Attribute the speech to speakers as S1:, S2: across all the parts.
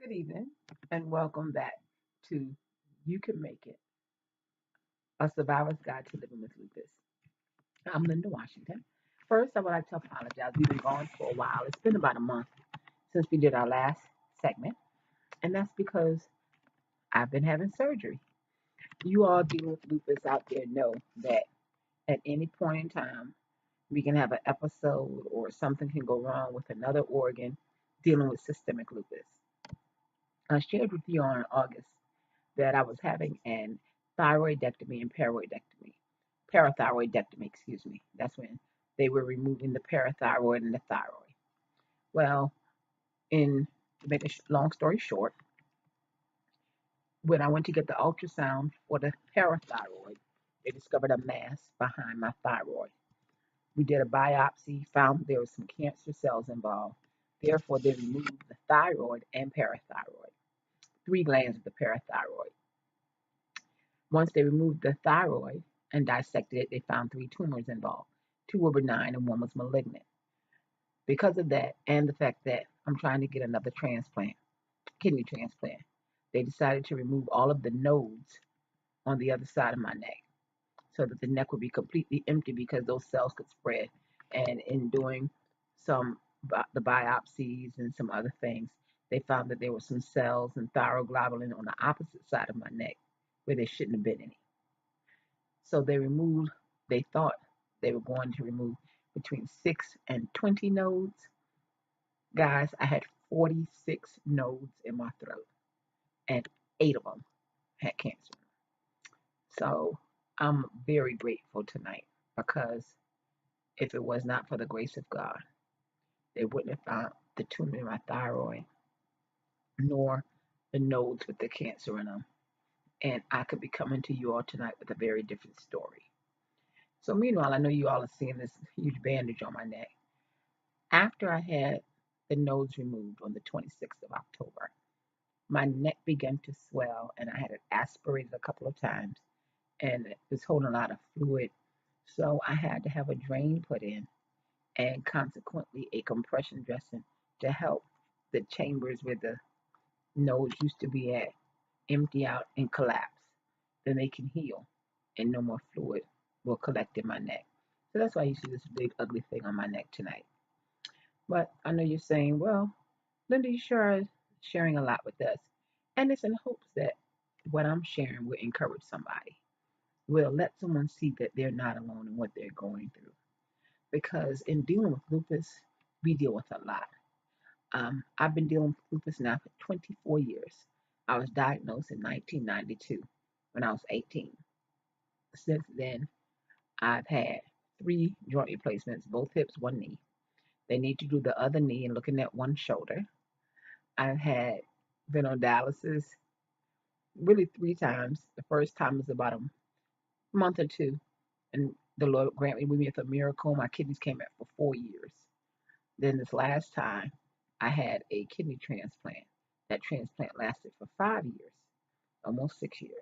S1: Good evening and welcome back to You Can Make It, a survivor's guide to living with lupus. I'm Linda Washington. First, I would like to apologize. We've been gone for a while. It's been about a month since we did our last segment, and that's because I've been having surgery. You all dealing with lupus out there know that at any point in time, we can have an episode or something can go wrong with another organ dealing with systemic lupus. I shared with you on August that I was having an thyroidectomy and parathyroidectomy, excuse me. That's when they were removing the parathyroid and the thyroid. Well, in to make a long story short, when I went to get the ultrasound for the parathyroid, they discovered a mass behind my thyroid. We did a biopsy, found there was some cancer cells involved. Therefore, they removed the thyroid and parathyroid, three glands of the parathyroid. Once they removed the thyroid and dissected it, they found three tumors involved. Two were benign and one was malignant. Because of that, and the fact that I'm trying to get another transplant, kidney transplant, they decided to remove all of the nodes on the other side of my neck so that the neck would be completely empty because those cells could spread. And in doing some the biopsies and some other things, they found that there were some cells and thyroglobulin on the opposite side of my neck where there shouldn't have been any. So they thought they were going to remove between 6 and 20 nodes. Guys, I had 46 nodes in my throat, and 8 of them had cancer. So I'm very grateful tonight because if it was not for the grace of God, they wouldn't have found the tumor in my thyroid nor the nodes with the cancer in them. And I could be coming to you all tonight with a very different story. So, meanwhile, I know you all are seeing this huge bandage on my neck. After I had the nodes removed on the 26th of October, my neck began to swell and I had it aspirated a couple of times and it was holding a lot of fluid. So I had to have a drain put in and consequently a compression dressing to help the chambers where the nodes used to be at empty out and collapse. Then they can heal and no more fluid will collect in my neck. So that's why you see this big ugly thing on my neck tonight. But I know you're saying, well, Linda, you sure are sharing a lot with us. And it's in hopes that what I'm sharing will encourage somebody, will let someone see that they're not alone in what they're going through. Because in dealing with lupus, we deal with a lot. I've been dealing with lupus now for 24 years. I was diagnosed in 1992 when I was 18. Since then, I've had three joint replacements, both hips, one knee. They need to do the other knee and looking at one shoulder. I've had been on dialysis really three times. The first time was about a month or two, and the Lord granted me with a miracle. My kidneys came back for 4 years. Then this last time, I had a kidney transplant. That transplant lasted for 5 years, almost 6 years.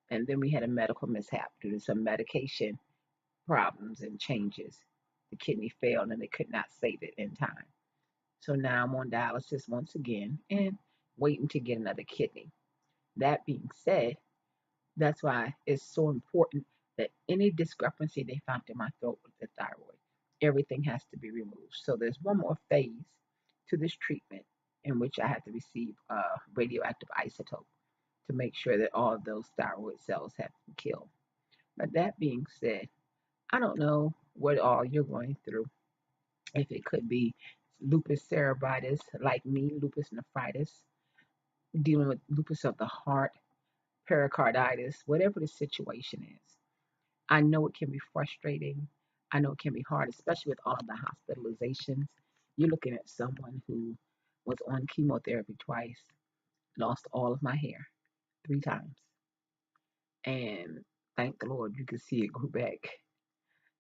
S1: And then we had a medical mishap due to some medication problems and changes. The kidney failed and they could not save it in time. So now I'm on dialysis once again and waiting to get another kidney. That being said, that's why it's so important that any discrepancy they found in my throat with the thyroid, everything has to be removed. So there's one more phase to this treatment in which I have to receive a radioactive isotope to make sure that all of those thyroid cells have been killed. But that being said, I don't know what all you're going through. If it could be lupus cerebritis, like me, lupus nephritis, dealing with lupus of the heart, pericarditis, whatever the situation is. I know it can be frustrating. I know it can be hard, especially with all of the hospitalizations. You're looking at someone who was on chemotherapy twice, lost all of my hair three times. And thank the Lord, you can see it grew back.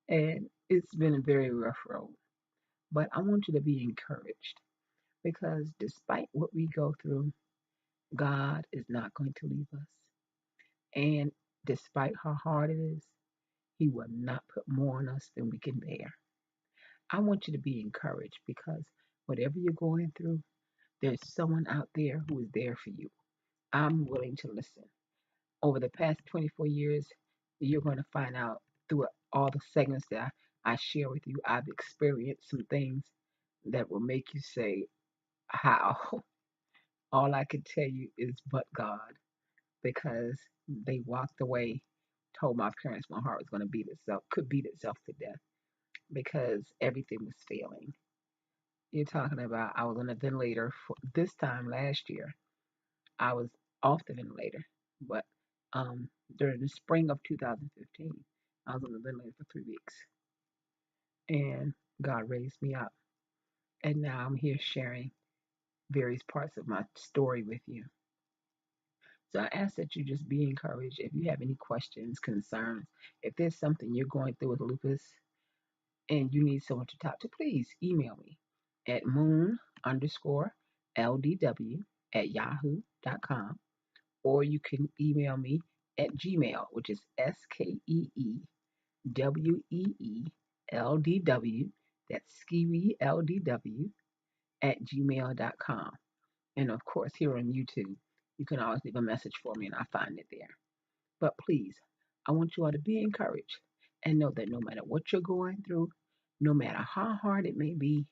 S1: And it's been a very rough road. But I want you to be encouraged because despite what we go through, God is not going to leave us. And despite how hard it is, He will not put more on us than we can bear. I want you to be encouraged because whatever you're going through, There's someone out there who is there for you. I'm willing to listen. Over the past 24 years, you're going to find out through all the segments that I share with you, I've experienced some things that will make you say, how? All I can tell you is, but God, because they walked away, told my parents my heart was going to beat itself, could beat itself to death because everything was failing. You're talking about I was on a ventilator for this time last year. I was off the ventilator, but during the spring of 2015, I was on the ventilator for 3 weeks, and God raised me up, and now I'm here sharing various parts of my story with you. So I ask that you just be encouraged. If you have any questions, concerns, if there's something you're going through with lupus and you need someone to talk to, please email me at moon underscore LDW at yahoo.com, or you can email me at Gmail, which is SKEEWEELDW, that's SkeeWeeLDW at gmail.com. And of course, here on YouTube, you can always leave a message for me and I'll find it there. But please, I want you all to be encouraged and know that no matter what you're going through, no matter how hard it may be,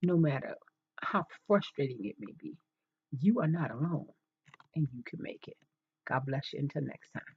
S1: no matter how frustrating it may be, you are not alone and you can make it. God bless you until next time.